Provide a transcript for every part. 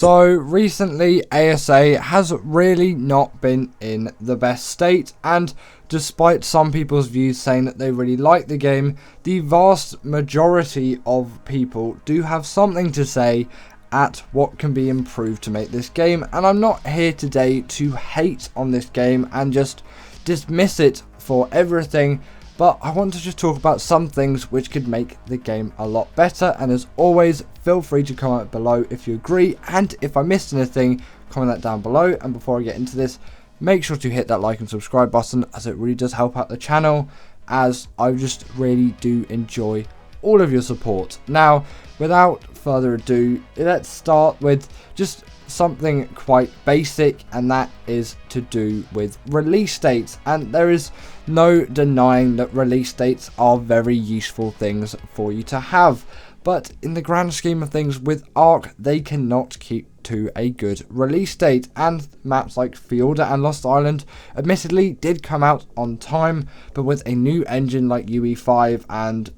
So recently ASA has really not been in the best state, and despite some people's views saying that they really like the game, the vast majority of people do have something to say at what can be improved to make this game. And I'm not here today to hate on this game and just dismiss it for everything, but I want to just talk about some things which could make the game a lot better. And as always, feel free to comment below if you agree, and if I missed anything, comment that down below. And before I get into this, make sure to hit that like and subscribe button, as it really does help out the channel, as I just really do enjoy all of your support. Now, without further ado, let's start with just something quite basic, and that is to do with release dates. And there is no denying that release dates are very useful things for you to have, but in the grand scheme of things with Ark, they cannot keep to a good release date. And maps like Fielder and Lost Island admittedly did come out on time, but with a new engine like UE5 and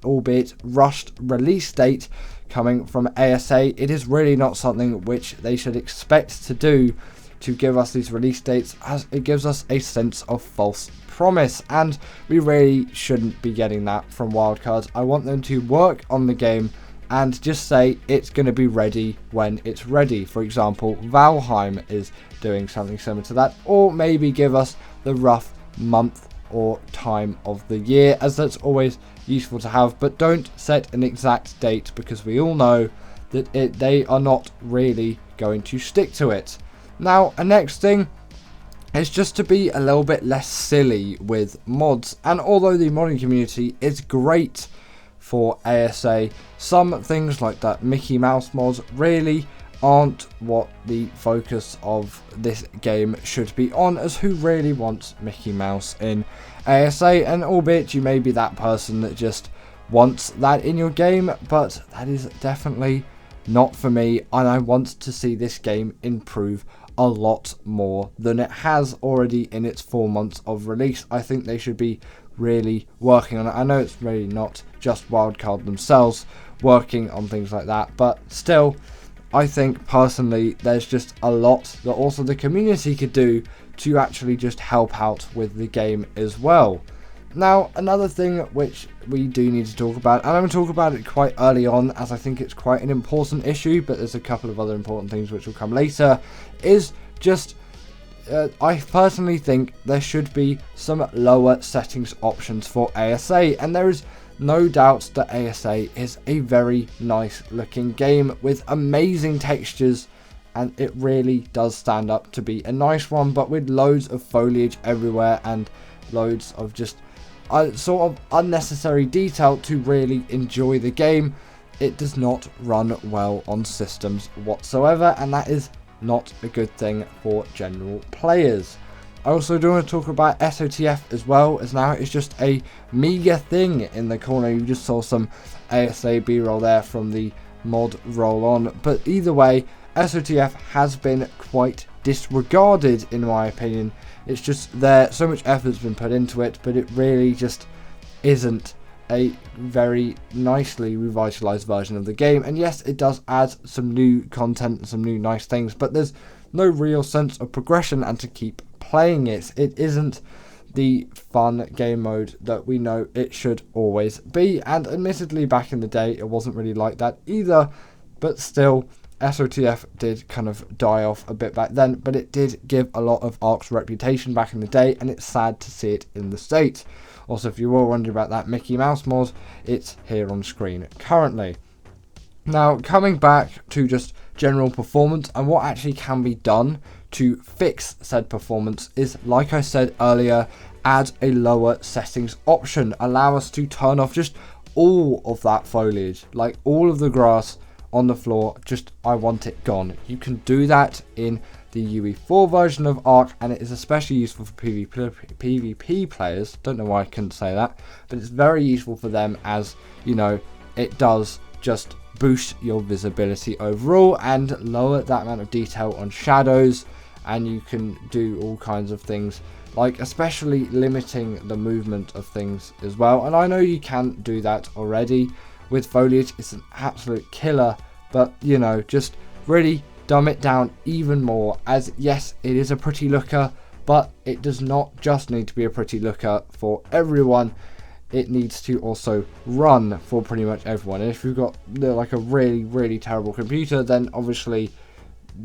albeit rushed release date coming from ASA, it is really not something which they should expect to do, to give us these release dates, as it gives us a sense of false promise, and we really shouldn't be getting that from Wildcards. I want them to work on the game and just say it's going to be ready when it's ready. For example, Valheim is doing something similar to that, or maybe give us the rough month or time of the year, as that's always useful to have, but don't set an exact date, because we all know that they are not really going to stick to it. Now, a next thing is just to be a little bit less silly with mods. And although the modding community is great for ASA, some things like that Mickey Mouse mods really aren't what the focus of this game should be on, as who really wants Mickey Mouse in ASA? And albeit you may be that person that just wants that in your game, but that is definitely not for me, and I want to see this game improve a lot more than it has already in its 4 months of release. I think they should be really working on it. I know it's really not just Wildcard themselves working on things like that, but still, I think personally there's just a lot that also the community could do to actually just help out with the game as well. Now, another thing which we do need to talk about, and I'm going to talk about it quite early on as I think it's quite an important issue, but there's a couple of other important things which will come later, is just I personally think there should be some lower settings options for ASA, and there is no doubt that ASA is a very nice looking game with amazing textures, and it really does stand up to be a nice one, but with loads of foliage everywhere and loads of just sort of unnecessary detail to really enjoy the game. It does not run well on systems whatsoever, and that is not a good thing for general players. I also do want to talk about SOTF as well, as now it's just a meager thing in the corner. You just saw some ASA B-roll there from the mod roll on, but either way, SOTF has been quite disregarded in my opinion. It's just there, so much effort's been put into it, but it really just isn't a very nicely revitalized version of the game. And yes, it does add some new content and some new nice things, but there's no real sense of progression and to keep playing it. It isn't the fun game mode that we know it should always be, and admittedly back in the day it wasn't really like that either, but still SOTF did kind of die off a bit back then, but it did give a lot of Ark's reputation back in the day, and it's sad to see it in the state. Also, if you were wondering about that Mickey Mouse mod, it's here on screen currently. Now, coming back to just general performance and what actually can be done to fix said performance is, like I said earlier, add a lower settings option. Allow us to turn off just all of that foliage, like all of the grass on the floor. Just, I want it gone. You can do that in the UE4 version of Ark, and it is especially useful for PvP players. Don't know why I couldn't say that, but it's very useful for them, as you know, it does just boost your visibility overall and lower that amount of detail on shadows, and you can do all kinds of things, like especially limiting the movement of things as well. And I know you can do that already with foliage. It's an absolute killer, but you know, just really dumb it down even more, as yes, it is a pretty looker, but it does not just need to be a pretty looker for everyone. It needs to also run for pretty much everyone. And if you've got like a really terrible computer, then obviously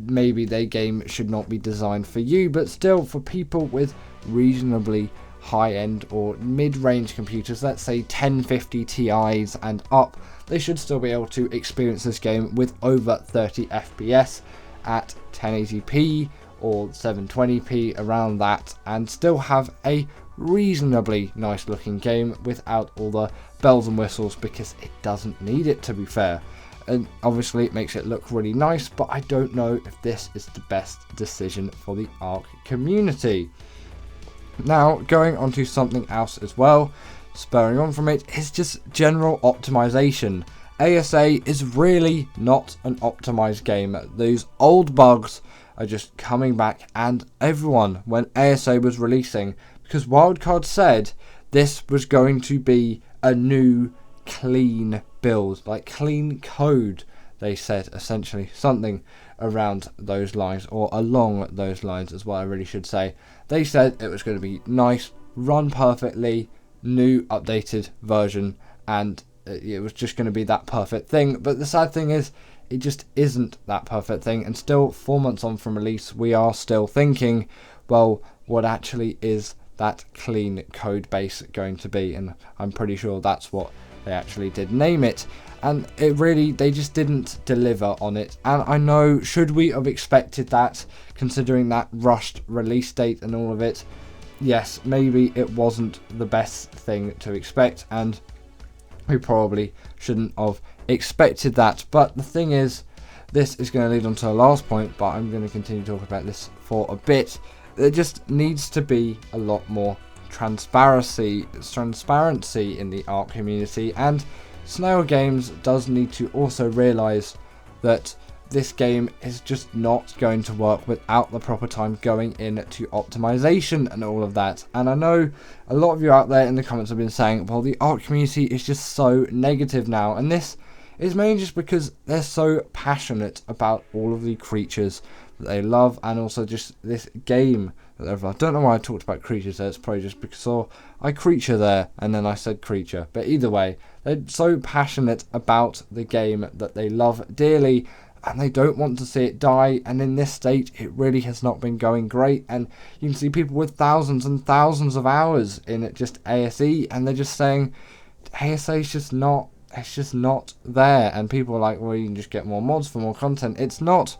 maybe their game should not be designed for you. But still, for people with reasonably high-end or mid-range computers, let's say 1050 Ti's and up, they should still be able to experience this game with over 30 FPS at 1080p or 720p, around that, and still have a reasonably nice looking game without all the bells and whistles, because it doesn't need it, to be fair. And obviously it makes it look really nice, but I don't know if this is the best decision for the Ark community. Now, going on to something else as well, spurring on from it, is just general optimization. ASA is really not an optimized game. Those old bugs are just coming back, and everyone, when ASA was releasing, because Wildcard said this was going to be a new clean build, like clean code, they said, essentially something around those lines, or along those lines is what I really should say. They said it was going to be nice, run perfectly, new updated version, and it was just going to be that perfect thing. But the sad thing is, it just isn't that perfect thing, and still 4 months on from release, we are still thinking, well, what actually is that clean code base going to be? And I'm pretty sure that's what they actually did name it, and it really, they just didn't deliver on it. And I know, should we have expected that, considering that rushed release date and all of it? Yes, maybe it wasn't the best thing to expect, and we probably shouldn't have expected that. But the thing is, this is going to lead on to the last point, but I'm going to continue to talk about this for a bit. There just needs to be a lot more transparency in the Ark community, and Snail Games does need to also realise that this game is just not going to work without the proper time going into optimization and all of that. And I know a lot of you out there in the comments have been saying, well, the Ark community is just so negative now, and this is mainly just because they're so passionate about all of the creatures that they love, and also just this game that they've loved. I don't know why I talked about creatures there, it's probably just because I creature there and then I said creature, but either way, they're so passionate about the game that they love dearly, and they don't want to see it die. And in this state, it really has not been going great, and you can see people with thousands and thousands of hours in it, just ASE, and they're just saying ASA is just not, it's just not there. And people are like, well, you can just get more mods for more content. It's not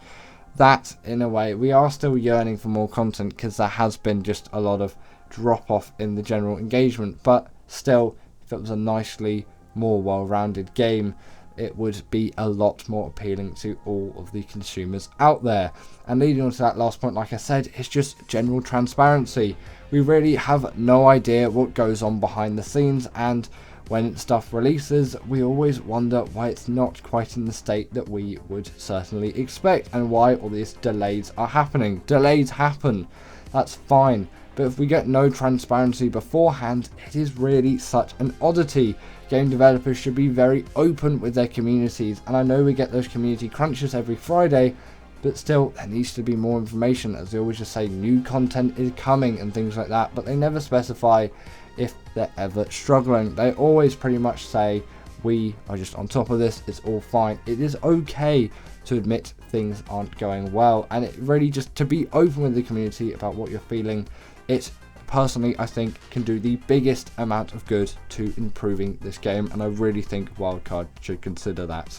that, in a way. We are still yearning for more content, because there has been just a lot of drop off in the general engagement, but still, if it was a nicely more well-rounded game, it would be a lot more appealing to all of the consumers out there. And leading on to that last point, like I said, it's just general transparency. We really have no idea what goes on behind the scenes, and when stuff releases, we always wonder why it's not quite in the state that we would certainly expect, and why all these delays are happening. Delays happen, that's fine, but if we get no transparency beforehand, it is really such an oddity. Game developers should be very open with their communities, and I know we get those community crunches every Friday, but still, there needs to be more information, as they always just say new content is coming and things like that, but they never specify if they're ever struggling. They always pretty much say, we are just on top of this, it's all fine. It is okay to admit things aren't going well, and it really just to be open with the community about what you're feeling. It personally, I think, can do the biggest amount of good to improving this game, and I really think Wildcard should consider that.